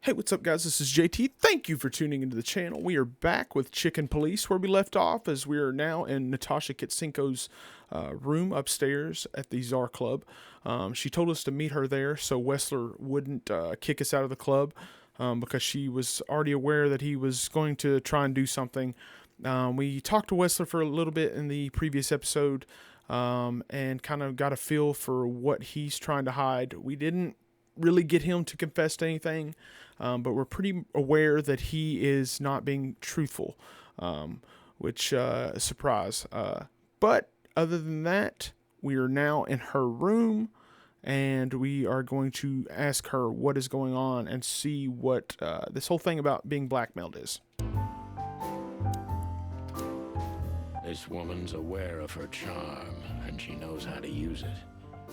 Hey, what's up, guys? This is JT. Thank you for tuning into the channel. We are back with Chicken Police, where we left off, as we are now in Natasha Catzenko's room upstairs at the Czar Club. She told us to meet her there so Wessler wouldn't kick us out of the club because she was already aware that he was going to try and do something. We talked to Wessler for a little bit in the previous episode and kind of got a feel for what he's trying to hide. We didn't really get him to confess to anything, but we're pretty aware that he is not being truthful, which surprise. But other than that, we are now in her room, and we are going to ask her what is going on and see what this whole thing about being blackmailed is. This woman's aware of her charm, and she knows how to use it.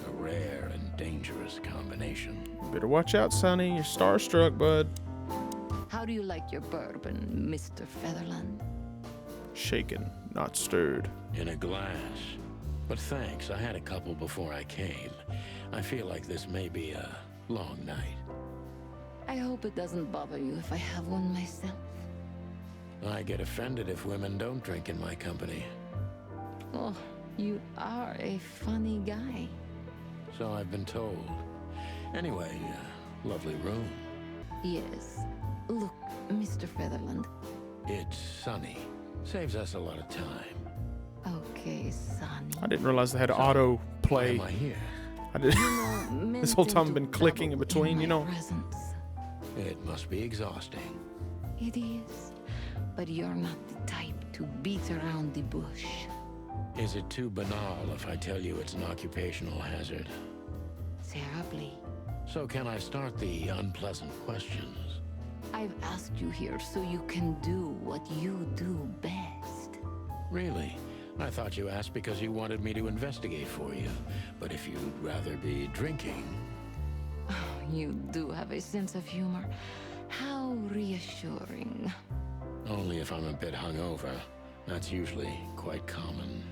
A rare and dangerous combination. Better watch out, Sonny. You're starstruck, bud. How do you like your bourbon, Mr. Featherland? Shaken, not stirred. In a glass. But thanks, I had a couple before I came. I feel like this may be a long night. I hope it doesn't bother you if I have one myself. I get offended if women don't drink in my company. Oh, you are a funny guy. So I've been told. Anyway, lovely room. Yes. Look, Mr. Featherland. It's sunny. Saves us a lot of time. Okay, Sonny. I didn't realize they had auto Why play. am I here? I did. Men This whole tend time to I've been clicking in dabble between, my you know. presence. It must be exhausting. It is. But you're not the type to beat around the bush. Is it too banal if I tell you it's an occupational hazard? Terribly. So can I start the unpleasant questions? I've asked you here so you can do what you do best. Really? I thought you asked because you wanted me to investigate for you. But if you'd rather be drinking... You do have a sense of humor. How reassuring. Only if I'm a bit hungover. That's usually quite common.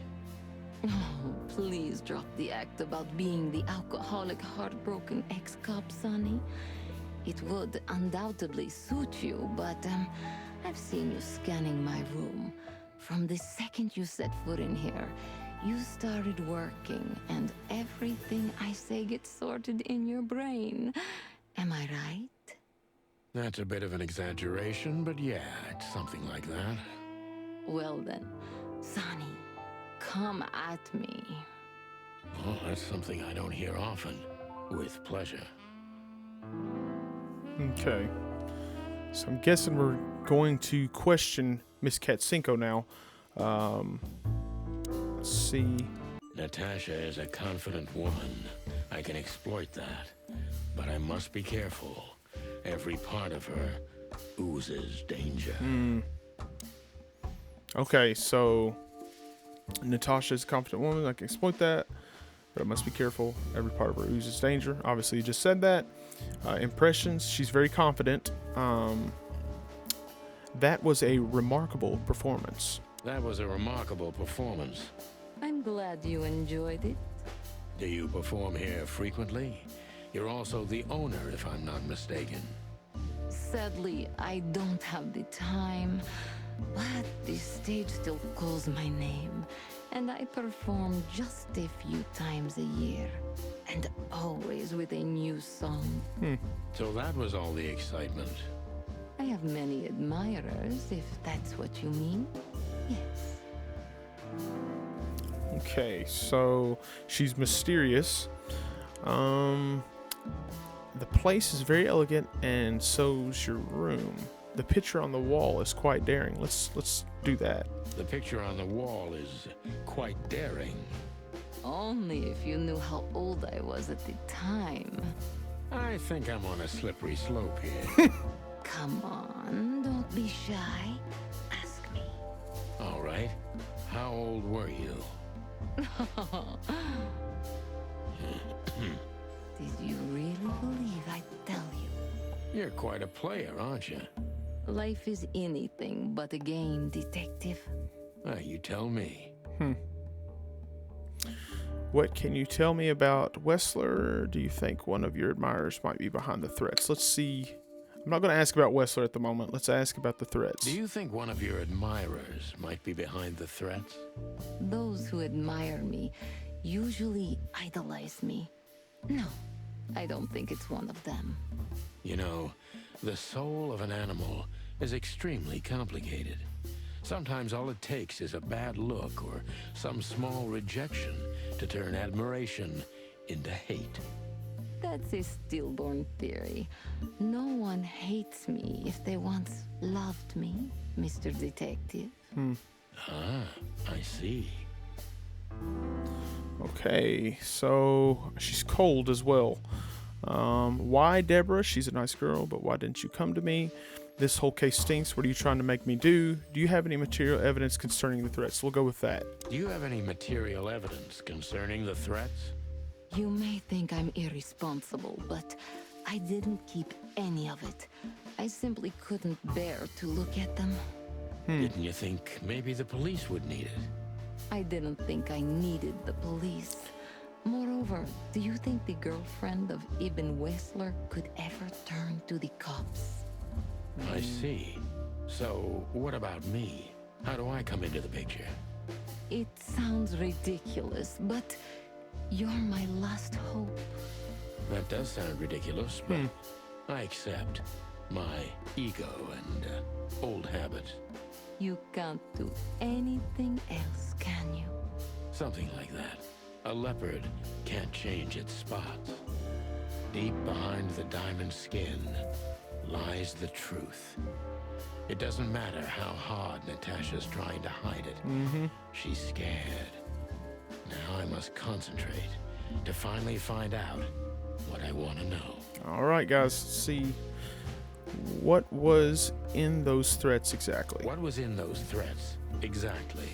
Oh, please drop the act about being the alcoholic, heartbroken ex-cop, Sonny. It would undoubtedly suit you, but I've seen you scanning my room. From the second you set foot in here, you started working, and everything I say gets sorted in your brain. Am I right? That's a bit of an exaggeration, but yeah, it's something like that. Well then, Sonny, come at me. Well, that's something I don't hear often. With pleasure. Okay. So I'm guessing we're going to question Miss Catzenko now. Let's see. Natasha is a confident woman. I can exploit that. But I must be careful. Every part of her oozes danger. Okay, so Natasha's a confident woman. I can exploit that, but I must be careful. Every part of her oozes danger. Obviously, you just said that. Impressions, she's very confident. That was a remarkable performance. That was a remarkable performance. I'm glad you enjoyed it. Do you perform here frequently? You're also the owner, if I'm not mistaken. Sadly, I don't have the time, but the stage still calls my name, and I perform just a few times a year, and always with a new song. So that was all the excitement. I have many admirers, if that's what you mean. Yes. Okay, so she's mysterious. The place is very elegant, and so's your room. The picture on the wall is quite daring. Let's do that. The picture on the wall is quite daring. Only if you knew how old I was at the time. I think I'm on a slippery slope here. Come on, don't be shy. Ask me. All right. How old were you? Did you really believe I'd tell you? You're quite a player, aren't you? Life is anything but a game, detective. You tell me. What can you tell me about Wessler? Do you think one of your admirers might be behind the threats? Let's see I'm not going to ask about Wessler at the moment. Let's ask about the threats. Do you think one of your admirers might be behind the threats? Those who admire me usually idolize me. No, I don't think it's one of them. You know, the soul of an animal is extremely complicated. Sometimes all it takes is a bad look or some small rejection to turn admiration into hate. That's a stillborn theory. No one hates me if they once loved me, Mr. Detective. Ah, I see. Okay, so she's cold as well. Why, Deborah? She's a nice girl, but why didn't you come to me? This whole case stinks. What are you trying to make me do? Do you have any material evidence concerning the threats? We'll go with that. Do you have any material evidence concerning the threats? You may think I'm irresponsible, but I didn't keep any of it. I simply couldn't bear to look at them. Didn't you think maybe the police would need it? I didn't think I needed the police. Moreover, do you think the girlfriend of Ibn Wessler could ever turn to the cops? I see. So, what about me? How do I come into the picture? It sounds ridiculous, but you're my last hope. That does sound ridiculous, but I accept my ego and old habits. You can't do anything else, can you? Something like that. A leopard can't change its spots. Deep behind the diamond skin lies the truth. It doesn't matter how hard Natasha's trying to hide it. She's scared. Now I must concentrate to finally find out what I want to know. All right, guys. See what was in those threats exactly. What was in those threats exactly?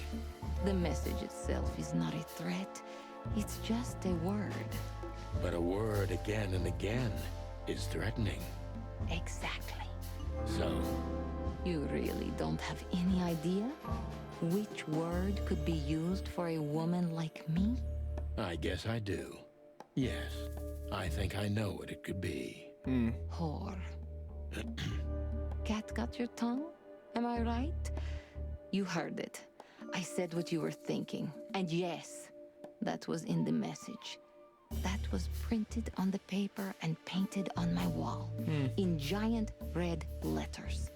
The message itself is not a threat. It's just a word. But a word again and again is threatening. Exactly. So, You really don't have any idea which word could be used for a woman like me? I guess I do. Yes, I think I know what it could be. Whore. Cat got your tongue? Am I right? You heard it. I said what you were thinking. And yes, that was in the message. That was printed on the paper and painted on my wall in giant red letters.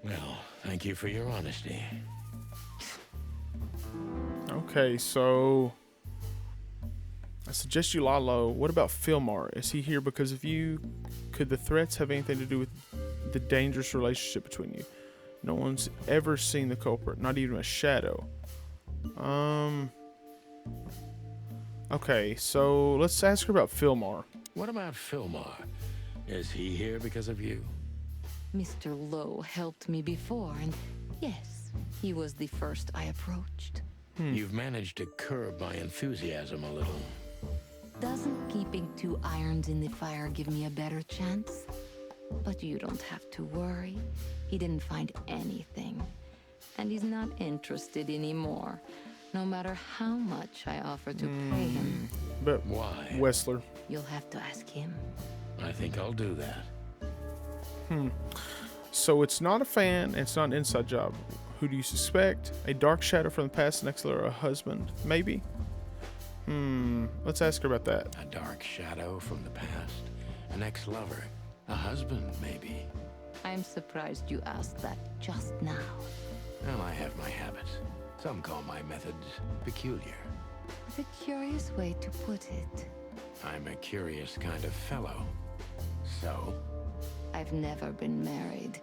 Well, thank you for your honesty. Okay, so I suggest you lie low. What about Philmar? Is he here because of you? Could the threats have anything to do with the dangerous relationship between you? No one's ever seen the culprit, not even a shadow. Okay, so let's ask her about Philmar. What about Philmar? Is he here because of you? Mr. Lowe helped me before, and yes, he was the first I approached. You've managed to curb my enthusiasm a little. Doesn't keeping two irons in the fire give me a better chance? But you don't have to worry. He didn't find anything. And he's not interested anymore, no matter how much I offer to pay him. But Why? Wessler. You'll have to ask him. I think I'll do that. So it's not a fan, it's not an inside job. Who do you suspect? A dark shadow from the past, next to a husband? Maybe? Let's ask her about that. A dark shadow from the past. An ex-lover. A husband, maybe. I'm surprised you asked that just now. Well, I have my habits. Some call my methods peculiar. It's a curious way to put it. I'm a curious kind of fellow. So, I've never been married,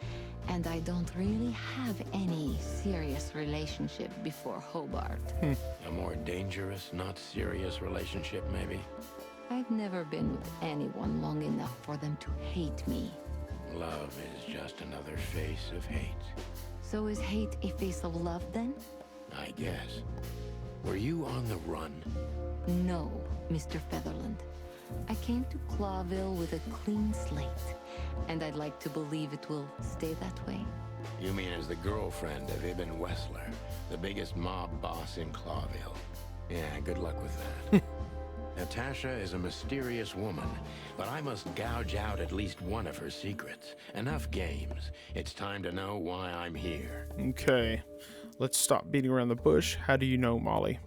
and I don't really have any serious relationship before Hobart. a more dangerous, not serious relationship, maybe? I've never been with anyone long enough for them to hate me. Love is just another face of hate. So is hate a face of love then? I guess. Were you on the run? No, Mr. Featherland. I came to Clawville with a clean slate, and I'd like to believe it will stay that way. You mean as the girlfriend of Ibn Wessler, the biggest mob boss in Clawville? Yeah, good luck with that. Natasha is a mysterious woman, but I must gouge out at least one of her secrets. Enough games. It's time to know why I'm here. Okay, let's stop beating around the bush. How do you know Molly?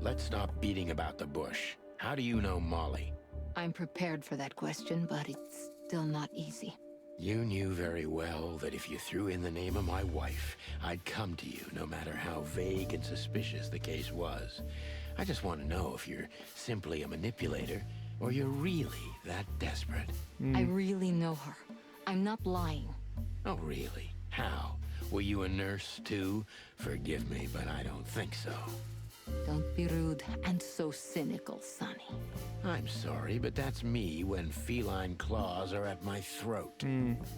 Let's stop beating about the bush. How do you know Molly? I'm prepared for that question, but it's still not easy. You knew very well that if you threw in the name of my wife, I'd come to you no matter how vague and suspicious the case was. I just want to know if you're simply a manipulator or you're really that desperate. I really know her. I'm not lying. Oh, really? How? Were you a nurse, too? Forgive me, but I don't think so. Don't be rude and so cynical, Sonny. I'm sorry, but that's me when feline claws are at my throat.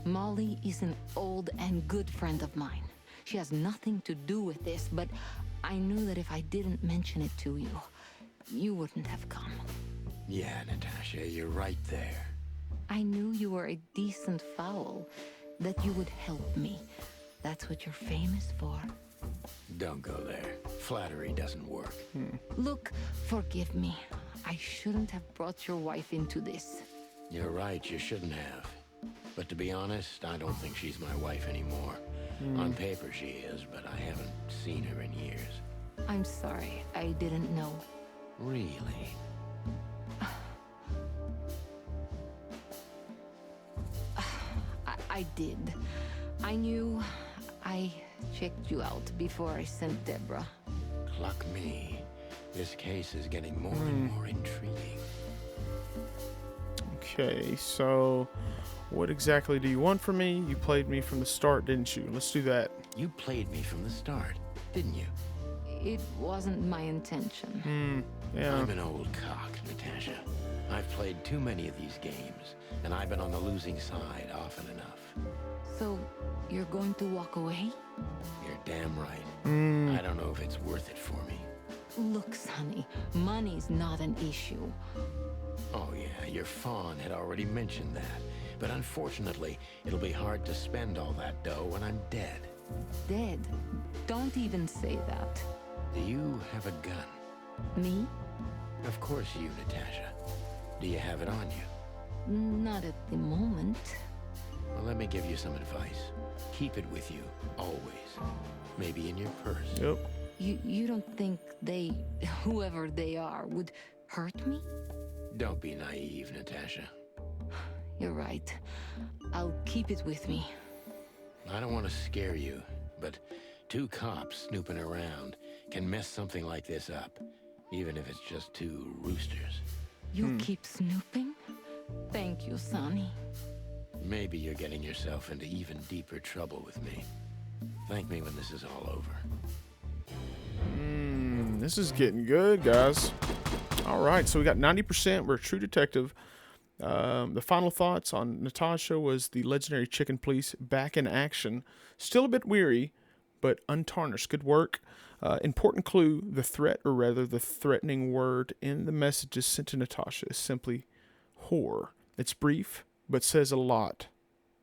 Molly is an old and good friend of mine. She has nothing to do with this, but I knew that if I didn't mention it to you, you wouldn't have come. Yeah, Natasha, you're right there. I knew you were a decent fowl, that you would help me. That's what you're famous for. Don't go there. Flattery doesn't work. Look, forgive me. I shouldn't have brought your wife into this. You're right, you shouldn't have. But to be honest, I don't think she's my wife anymore. On paper she is, but I haven't seen her in years. I'm sorry, I didn't know. Really? I did. I knew. I checked you out before I sent Deborah. Cluck me. This case is getting more and more intriguing. Okay, so what exactly do you want from me? You played me from the start, didn't you? Let's do that. You played me from the start, didn't you? It wasn't my intention. Yeah. I'm an old cock, Natasha. I've played too many of these games, and I've been on the losing side often enough. So, you're going to walk away? You're damn right. I don't know if it's worth it for me. Look, Sonny, money's not an issue. Oh yeah, your fawn had already mentioned that. But unfortunately, it'll be hard to spend all that dough when I'm dead. Dead? Don't even say that. Do you have a gun? Me? Of course you, Natasha. Do you have it on you? Not at the moment. Well, let me give you some advice. Keep it with you, always. Maybe in your purse. Yep. You don't think they, whoever they are, would hurt me? Don't be naive, Natasha. You're right. I'll keep it with me. I don't want to scare you, but 2 cops snooping around can mess something like this up, even if it's just 2 roosters. You keep snooping? Thank you, Sonny. Maybe you're getting yourself into even deeper trouble with me. Thank me when this is all over. This is getting good, guys. All right, so we got 90%. We're a true detective. The final thoughts on Natasha was the legendary chicken police back in action. Still a bit weary, but untarnished. Good work. Important clue, the threat, or rather the threatening word in the messages sent to Natasha is simply whore. It's brief, but says a lot,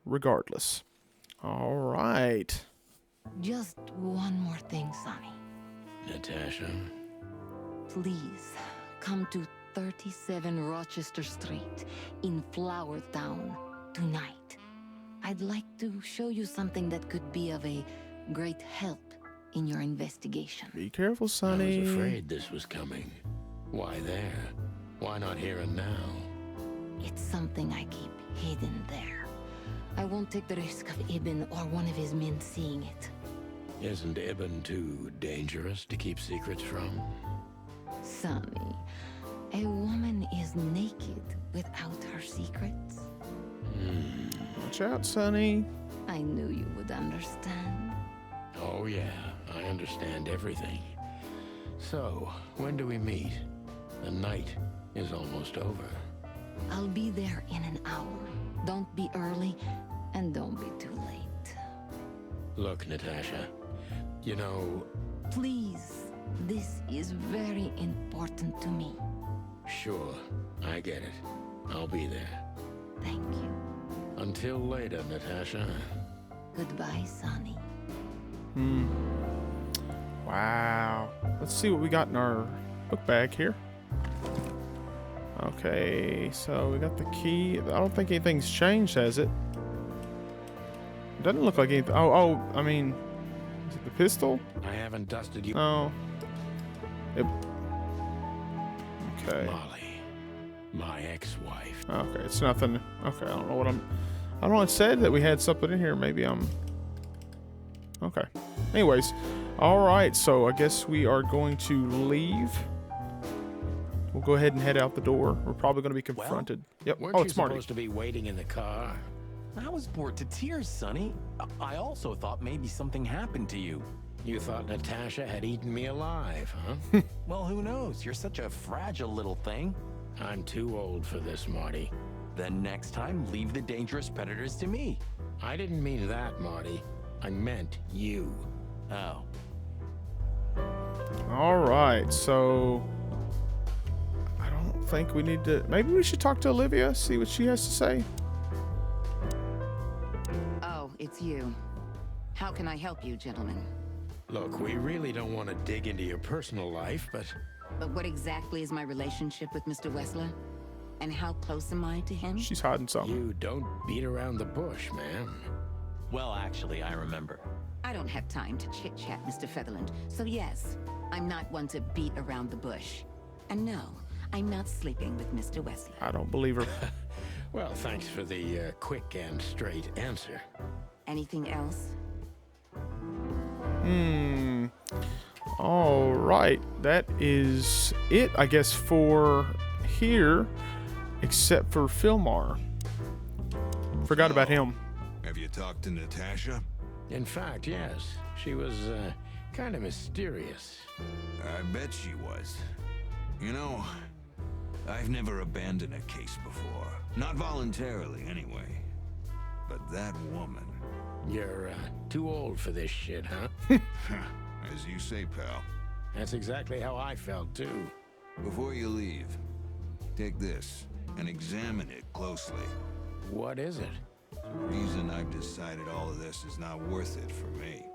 regardless. All right. Just one more thing, Sonny. Natasha? Please, come to 37 Rochester Street in Flower Town tonight. I'd like to show you something that could be of a great help in your investigation. Be careful, I Sonny. was afraid this was coming. Why there? Why not here and now? It's something I keep hidden there. I won't take the risk of Ibn or one of his men seeing it. Isn't Ibn too dangerous to keep secrets from? Sonny, a woman is naked without her secrets. Watch out, Sonny. I knew you would understand. Oh yeah, I understand everything. So, when do we meet? The night is almost over. I'll be there in an hour. Don't be early, and don't be too late. Look, Natasha, you know... Please, this is very important to me. Sure, I get it. I'll be there. Thank you. Until later, Natasha. Goodbye, Sonny. Wow. Let's see what we got in our book bag here. Okay, so we got the key. I don't think anything's changed, has it? It doesn't look like anything. I mean, is it the pistol? I haven't dusted you. Oh. Yep. Okay. Molly, my ex-wife. Okay, it's nothing. Okay, I don't know what I don't know. It said that we had something in here. Maybe I'm. Okay. Anyways, all right. So I guess we are going to leave. We'll go ahead and head out the door. We're probably going to be confronted. Yep. Weren't Oh, you it's Marty. supposed to be waiting in the car? I was bored to tears, Sonny. I also thought maybe something happened to you. You thought Natasha had eaten me alive, huh? Well, who knows? You're such a fragile little thing. I'm too old for this, Marty. Then next time, leave the dangerous predators to me. I didn't mean that, Marty. I meant you. Oh. All right. So I don't think we need to. Maybe we should talk to Olivia, see what she has to say. Oh, it's you. How can I help you, gentlemen? Look, we really don't want to dig into your personal life, but But what exactly is my relationship with Mr. Wessler? And how close am I to him? She's hiding something. you don't beat around the bush, man. Well, actually, I remember. I don't have time to chit-chat, Mr. Featherland. So yes, I'm not one to beat around the bush. And no, I'm not sleeping with Mr. Wessler. I don't believe her. Well, thanks for the quick and straight answer. Anything else? All right. That is it, I guess, for here, except for Philmar. Forgot about him. Have you talked to Natasha? In fact, yes. She was kind of mysterious. I bet she was. You know, I've never abandoned a case before. Not voluntarily, anyway. But that woman... You're too old for this shit, huh? As you say, pal. That's exactly how I felt, too. Before you leave, take this and examine it closely. What is it? The reason I've decided all of this is not worth it for me.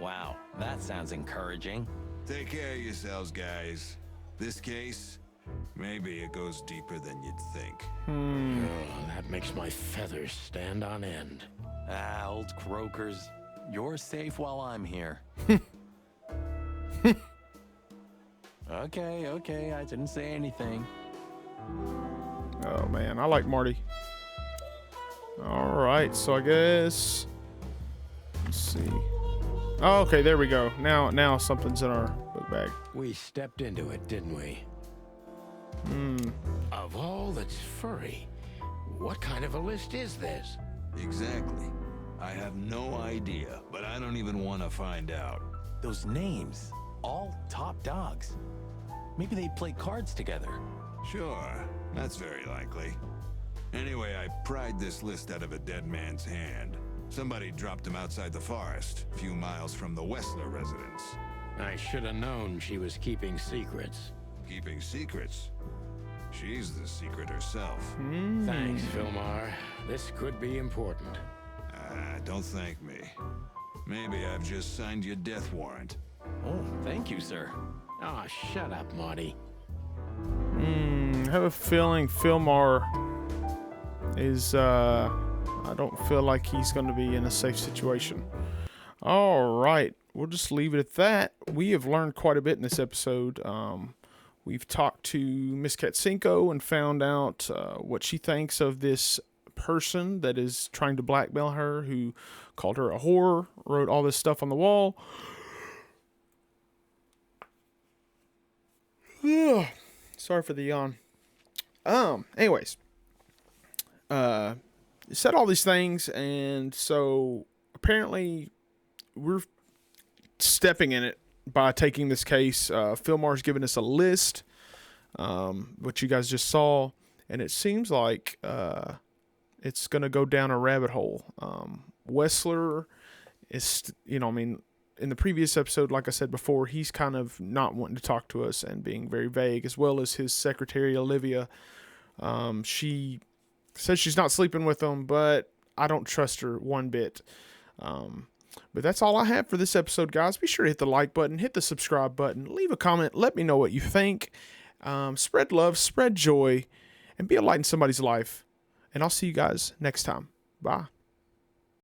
Wow, that sounds encouraging. Take care of yourselves, guys. This case, maybe it goes deeper than you'd think. Oh, that makes my feathers stand on end. Ah, old croakers. You're safe while I'm here. Okay, I didn't say anything. Oh man, I like Marty. All right, so I guess let's see. Oh, okay, there we go. Now something's in our book bag. We stepped into it, didn't we? Of all that's furry, what kind of a list is this? Exactly. I have no idea, but I don't even want to find out. Those names, all top dogs. Maybe they play cards together. Sure, that's very likely. Anyway, I pried this list out of a dead man's hand. Somebody dropped him outside the forest, a few miles from the Wessler residence. I should have known she was keeping secrets. Keeping secrets? She's the secret herself. Thanks, Philmar. This could be important. Don't thank me. Maybe I've just signed your death warrant. Oh, thank you, sir. Ah, shut up, Marty. I have a feeling Philmar is I don't feel like he's going to be in a safe situation. All right, we'll just leave it at that. We have learned quite a bit in this episode. We've talked to Miss Catzenko and found out what she thinks of this person that is trying to blackmail her, who called her a whore, wrote all this stuff on the wall. Sorry for the yawn. Anyways, said all these things, and so apparently we're stepping in it by taking this case. Philmar's given us a list, what you guys just saw, and it seems like it's going to go down a rabbit hole. Wessler is, in the previous episode, like I said before, he's kind of not wanting to talk to us and being very vague, as well as his secretary, Olivia. She says she's not sleeping with him, but I don't trust her one bit. But that's all I have for this episode, guys. Be sure to hit the like button, hit the subscribe button, leave a comment, let me know what you think. Spread love, spread joy, and be a light in somebody's life. And I'll see you guys next time. Bye.